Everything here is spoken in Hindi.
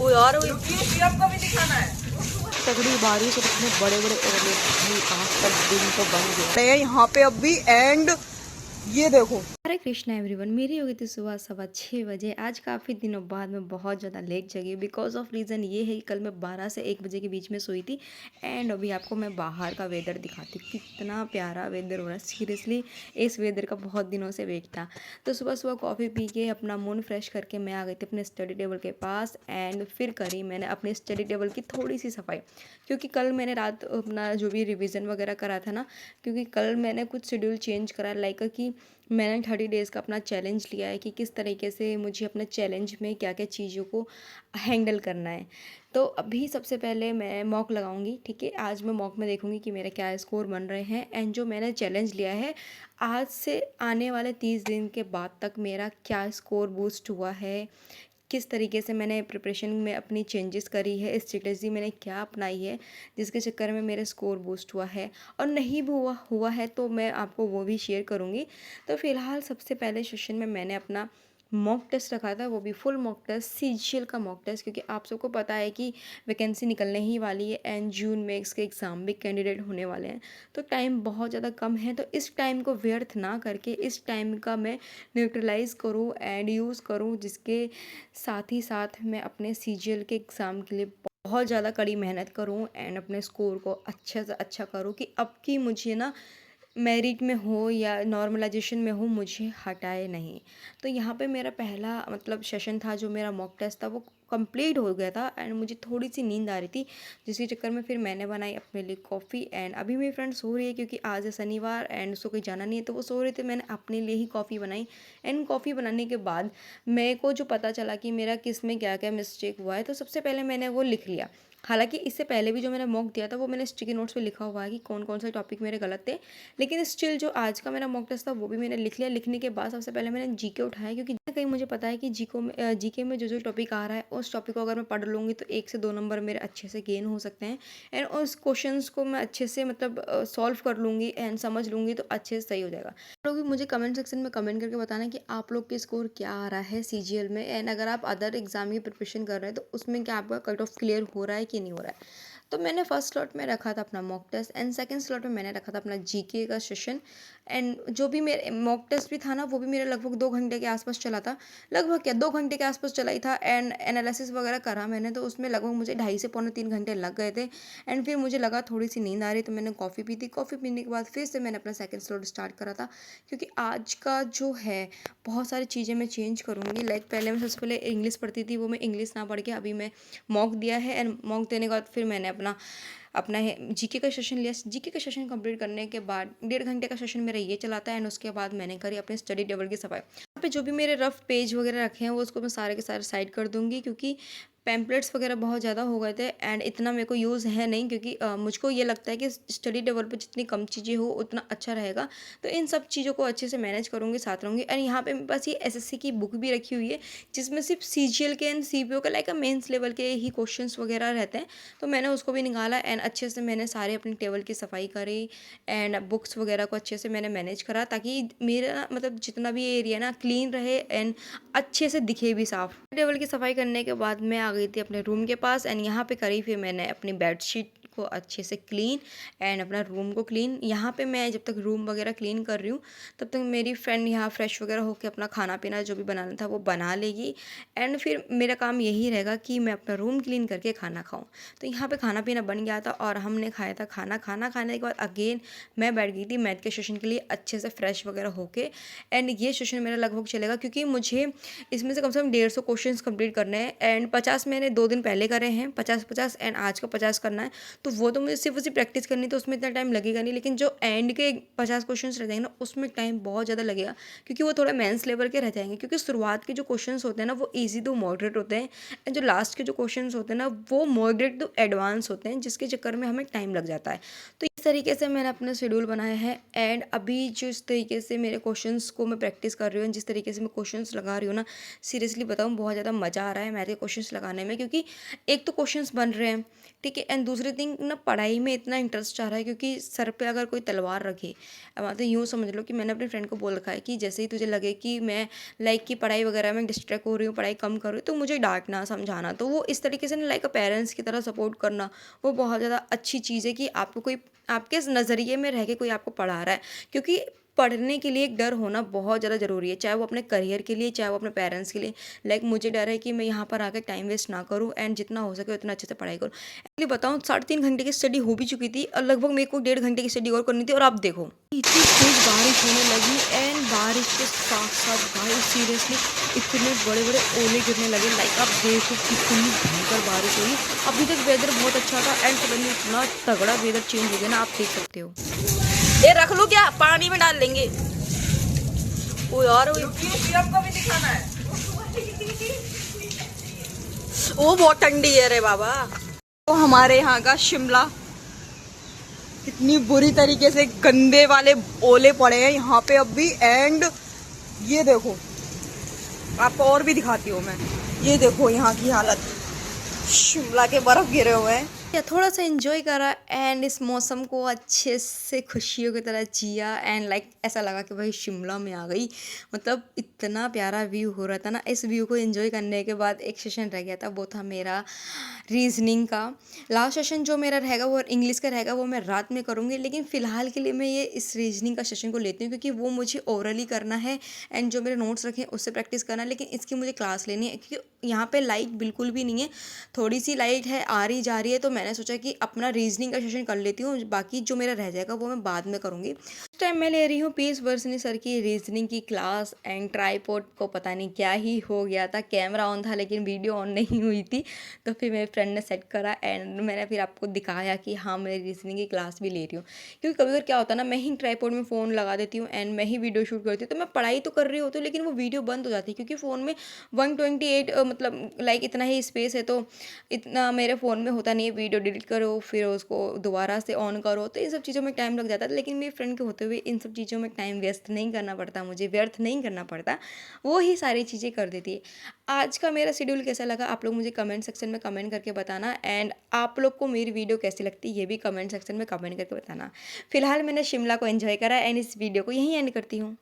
ओ यार तगड़ी बारिश और इतने बड़े बड़े ओले भाई, आज तक दिन तो बन गए यहाँ पे अभी। एंड ये देखो, हरे कृष्णा एवरीवन, मेरी हो गई थी सुबह 6:15 बजे। आज काफ़ी दिनों बाद मैं बहुत ज़्यादा लेट जगी। बिकॉज ऑफ रीज़न ये है कि कल मैं 12 से 1 बजे के बीच में सोई थी। एंड अभी आपको मैं बाहर का वेदर दिखाती हूँ, कितना प्यारा वेदर हो रहा है। सीरियसली इस वेदर का बहुत दिनों से वेट था। तो सुबह सुबह कॉफ़ी पी के अपना मूड फ्रेश करके मैं आ गई थी अपने स्टडी टेबल के पास। एंड फिर करी मैंने अपने स्टडी टेबल की थोड़ी सी सफाई, क्योंकि कल मैंने रात अपना जो भी रिवीजन वगैरह करा था ना, क्योंकि कल मैंने कुछ शेड्यूल चेंज करा, लाइक कि मैंने 30 डेज़ का अपना चैलेंज लिया है कि किस तरीके से मुझे अपने चैलेंज में क्या क्या चीज़ों को हैंडल करना है। तो अभी सबसे पहले मैं मॉक लगाऊंगी, ठीक है। आज मैं मॉक में देखूंगी कि मेरे क्या स्कोर बन रहे हैं। एंड जो मैंने चैलेंज लिया है, आज से आने वाले 30 दिन के बाद तक मेरा क्या स्कोर बूस्ट हुआ है, किस तरीके से मैंने प्रिपरेशन में अपनी चेंजेस करी है, स्ट्रेटजी मैंने क्या अपनाई है जिसके चक्कर में मेरा स्कोर बूस्ट हुआ है, और नहीं भी हुआ है तो मैं आपको वो भी शेयर करूँगी। तो फिलहाल सबसे पहले सेशन में मैंने अपना मॉक टेस्ट रखा था, वो भी फुल मॉक टेस्ट, सीजीएल का मॉक टेस्ट, क्योंकि आप सबको पता है कि वैकेंसी निकलने ही वाली है एंड जून में इसके एग्ज़ाम भी कैंडिडेट होने वाले हैं। तो टाइम बहुत ज़्यादा कम है, तो इस टाइम को व्यर्थ ना करके इस टाइम का मैं न्यूट्रलाइज़ करूँ एंड यूज़ करूँ, जिसके साथ ही साथ मैं अपने सीजीएल के एग्ज़ाम के लिए बहुत ज़्यादा कड़ी मेहनत करूँ एंड अपने स्कोर को अच्छे से अच्छा करूँ कि अब की मुझे ना मेरिट में हो या नॉर्मलाइजेशन में हो, मुझे हटाए नहीं। तो यहाँ पे मेरा पहला मतलब सेशन था, जो मेरा मॉक टेस्ट था वो कंप्लीट हो गया था। एंड मुझे थोड़ी सी नींद आ रही थी, जिसके चक्कर में फिर मैंने बनाई अपने लिए कॉफ़ी। एंड अभी मेरी फ्रेंड सो रही है, क्योंकि आज है शनिवार एंड उसको कहीं जाना नहीं है, तो वो सो रही थी। मैंने अपने लिए ही कॉफ़ी बनाई। एंड कॉफ़ी बनाने के बाद मेरे को जो पता चला कि मेरा किस में क्या क्या मिस्टेक हुआ है, तो सबसे पहले मैंने वो लिख लिया। हालांकि इससे पहले भी जो मैंने मॉक दिया था वो मैंने स्टिकी नोट्स पे लिखा हुआ है कि कौन कौन से टॉपिक मेरे गलत थे, लेकिन स्टिल जो आज का मेरा मॉक टेस्ट था वो भी मैंने लिख लिया। लिखने के बाद सबसे पहले मैंने जीके उठाया, क्योंकि कहीं मुझे पता है कि जीके में जो टॉपिक आ रहा है उस टॉपिक को अगर मैं पढ़ लूँगी तो 1 से 2 नंबर मेरे अच्छे से गेन हो सकते हैं। एंड उस क्वेश्चंस को मैं अच्छे से मतलब सॉल्व कर लूँगी एंड समझ लूँगी, तो अच्छे से सही हो जाएगा। आप लोग भी मुझे कमेंट सेक्शन में कमेंट करके बताना कि आप लोग के स्कोर क्या आ रहा है सीजीएल में। एंड अगर आप अदर एग्जाम की प्रिपरेशन कर रहे हैं तो उसमें क्या आपका कट ऑफ क्लियर हो रहा है कि नहीं हो रहा है। तो मैंने फर्स्ट स्लॉट में रखा था अपना mock test and second slot में मैंने रखा था अपना जीके का सेशन। एंड जो भी मेरे मॉक टेस्ट भी था ना, वो भी मेरे लगभग 2 घंटे के आसपास चला था। लगभग क्या 2 घंटे के आसपास चला ही था। एंड एनालिसिस वगैरह करा मैंने, तो उसमें लगभग मुझे 2.5 से 3 घंटे लग गए थे। एंड फिर मुझे लगा थोड़ी सी नींद आ रही, तो मैंने कॉफ़ी पी थी। कॉफ़ी पीने के बाद फिर से मैंने अपना सेकंड स्लॉट स्टार्ट करा था, क्योंकि आज का जो है बहुत सारी चीज़ें मैं चेंज करूँगी। लाइक पहले मैं सबसे पहले इंग्लिश पढ़ती थी, वो मैं इंग्लिश ना पढ़ के अभी मैं मॉक दिया है। एंड मॉक देने के बाद फिर मैंने अपना अपना जीके का सेशन लिया। जीके का सेशन कंप्लीट करने के बाद 1.5 घंटे का सेशन मेरा ये चलाता है। एंड उसके बाद मैंने करी अपने स्टडी टेबल की सफाई। यहाँ पे जो भी मेरे रफ पेज वगैरह रखे हैं वो उसको मैं सारे के सारे साइड कर दूंगी, क्योंकि पैम्पलेट्स वगैरह बहुत ज़्यादा हो गए थे एंड इतना मेरे को यूज़ है नहीं, क्योंकि मुझको ये लगता है कि स्टडी टेबल पे जितनी कम चीज़ें हो उतना अच्छा रहेगा। तो इन सब चीज़ों को अच्छे से मैनेज करूँगी, साथ रहूँगी। एंड यहाँ पे मेरे पास ये एसएससी की बुक भी रखी हुई है, जिसमें सिर्फ सीजीएल के एंड सीपीओ के लाइक मेंस लेवल के ही क्वेश्चंस वगैरह रहते हैं। तो मैंने उसको भी निकाला एंड अच्छे से मैंने सारे अपनी टेबल की सफाई करी एंड बुक्स वगैरह को अच्छे से मैंने मैनेज करा, ताकि मेरा मतलब जितना भी एरिया ना क्लीन रहे एंड अच्छे से दिखे भी साफ। टेबल की सफाई करने के बाद मैं आ गई थी अपने रूम के पास। एंड यहाँ पे करी फिर मैंने अपनी बेडशीट को अच्छे से क्लीन एंड अपना रूम को क्लीन। यहाँ पे मैं जब तक रूम वगैरह क्लीन कर रही हूँ तब तक मेरी फ्रेंड यहाँ फ्रेश वगैरह होकर अपना खाना पीना जो भी बनाना था वो बना लेगी। एंड फिर मेरा काम यही रहेगा कि मैं अपना रूम क्लीन करके खाना खाऊं। तो यहाँ पे खाना पीना बन गया था और हमने खाया था खाना। खाना खाने के बाद अगेन मैं बैठ गई थी मैथ के सेशन के लिए अच्छे से फ्रेश वगैरह होके। एंड ये सेशन मेरा लगभग चलेगा, क्योंकि मुझे इसमें से कम 150 क्वेश्चन कंप्लीट करने हैं। एंड 50 मैंने 2 दिन पहले करे हैं, 50-50 एंड आज का 50 करना है। तो वो तो मुझे सिर्फ उसी प्रैक्टिस करनी, तो उसमें इतना टाइम लगेगा नहीं। लेकिन जो एंड के 50 क्वेश्चन रह जाएंगे ना, उसमें टाइम बहुत ज़्यादा लगेगा, क्योंकि वो थोड़ा मेंस लेवल के रह जाएंगे। क्योंकि शुरुआत के जो क्वेश्चन होते हैं ना वो ईजी टू मॉडरेट होते हैं, एंड जो लास्ट के जो क्वेश्चन होते हैं ना वो मॉडरेट टू एडवांस होते हैं, जिसके चक्कर में हमें टाइम लग जाता है। तो इस तरीके से मैंने अपना शेड्यूल बनाया है एंड अभी जो इस तरीके से मेरे क्वेश्चंस को मैं प्रैक्टिस कर रही हूँ, जिस तरीके से मैं क्वेश्चंस लगा रही हूँ ना, सीरियसली बताऊँ बहुत ज़्यादा मज़ा आ रहा है मेरे क्वेश्चंस लगाने में, क्योंकि एक तो क्वेश्चंस बन रहे हैं, ठीक है, एंड दूसरी थिंग ना पढ़ाई में इतना इंटरेस्ट आ रहा है क्योंकि सर पे अगर कोई तलवार रखे, अब मतलब यूँ समझ लो कि मैंने अपने फ्रेंड को बोल रखा है कि जैसे ही तुझे लगे कि मैं लाइक की पढ़ाई वगैरह में डिस्ट्रैक्ट हो रही हूँ, पढ़ाई कम कर रही हूँ, तो मुझे डांटना समझाना, तो वो इस तरीके से ना लाइक अ पेरेंट्स की तरह सपोर्ट करना, वो बहुत ज़्यादा अच्छी चीज़ है कि आपको कोई आपके नज़रिए में रह के कोई आपको पढ़ा रहा है, क्योंकि पढ़ने के लिए एक डर होना बहुत ज़्यादा ज़रूरी है, चाहे वो अपने करियर के लिए, चाहे वो अपने पेरेंट्स के लिए। लाइक मुझे डर है कि मैं यहाँ पर आकर टाइम वेस्ट ना करूँ एंड जितना हो सके उतना अच्छे से पढ़ाई करूँ। एक्चुअली बताऊँ 3.5 घंटे की स्टडी हो भी चुकी थी और लगभग मेरे को 1.5 घंटे की स्टडी और करनी थी, और आप देखो इतनी तेज बारिश होने लगी एंड बारिश के साथ साथ भाई सीरियसली इतने बड़े बड़े ओले गिरने लगे। लाइक आप देखो कितनी भयंकर बारिश हुई। अभी तक वेदर बहुत अच्छा था एंड सडनली इतना तगड़ा वेदर चेंज हो गया ना, आप देख सकते हो। ये रख लो क्या, पानी में डाल लेंगे। ओ यार आपको भी दिखाना है। वो बहुत ठंडी है रे बाबा। तो हमारे यहाँ का शिमला इतनी बुरी तरीके से गंदे वाले ओले पड़े हैं यहाँ पे अब भी, एंड ये देखो आपको और भी दिखाती हूँ मैं। ये देखो यहाँ की हालत, शिमला के बर्फ गिरे हुए हैं। या थोड़ा सा एंजॉय करा एंड इस मौसम को अच्छे से खुशियों की तरह जिया एंड लाइक ऐसा लगा कि भाई शिमला में आ गई। मतलब इतना प्यारा व्यू हो रहा था ना। इस व्यू को एंजॉय करने के बाद एक सेशन रह गया था, वो था मेरा रीजनिंग का। लास्ट सेशन जो मेरा रहेगा वो इंग्लिश का रहेगा, वो मैं रात में करूँगी, लेकिन फ़िलहाल के लिए मैं ये इस रीजनिंग का सेशन को लेती हूँ क्योंकि वो मुझे ओरली करना है एंड जो मेरे नोट्स रखे हैं उससे प्रैक्टिस करना है, लेकिन इसकी मुझे क्लास लेनी है क्योंकि यहाँ पे लाइट बिल्कुल भी नहीं है, थोड़ी सी लाइट है, आ रही जा रही है। तो मैंने सोचा कि अपना रीजनिंग का सेशन कर लेती हूँ, बाकी जो मेरा रह जाएगा वो मैं बाद में करूँगी। इस टाइम मैं ले रही हूँ पीस वर्सनी सर की रीजनिंग की क्लास एंड ट्राईपॉड को पता नहीं क्या ही हो गया था, कैमरा ऑन था लेकिन वीडियो ऑन नहीं हुई थी, तो फिर मेरे फ्रेंड ने सेट करा एंड मैंने फिर आपको दिखाया कि हाँ मैं रीजनिंग की क्लास भी ले रही हूँ। क्योंकि कभी कभी क्या होता है ना, मैं ही ट्राईपॉड में फ़ोन लगा देती हूँ एंड मैं ही वीडियो शूट करती हूँ, तो मैं पढ़ाई तो कर रही होती हूँ लेकिन वो वीडियो बंद हो जाती है क्योंकि फ़ोन में 128 मतलब लाइक इतना ही स्पेस है, तो इतना मेरे फ़ोन में होता नहीं है। वीडियो डिलीट करो फिर उसको दोबारा से ऑन करो, तो इन सब चीज़ों में टाइम लग जाता है। लेकिन मेरे फ्रेंड के होते हुए इन सब चीज़ों में टाइम वेस्ट नहीं करना पड़ता, मुझे व्यर्थ नहीं करना पड़ता, वो ही सारी चीज़ें कर देती है। आज का मेरा शेड्यूल कैसा लगा आप लोग मुझे कमेंट सेक्शन में कमेंट करके बताना एंड आप लोग को मेरी वीडियो कैसी लगती है ये भी कमेंट सेक्शन में कमेंट करके बताना। फिलहाल मैंने शिमला को एंजॉय करा एंड इस वीडियो को यहीं एंड करती हूँ।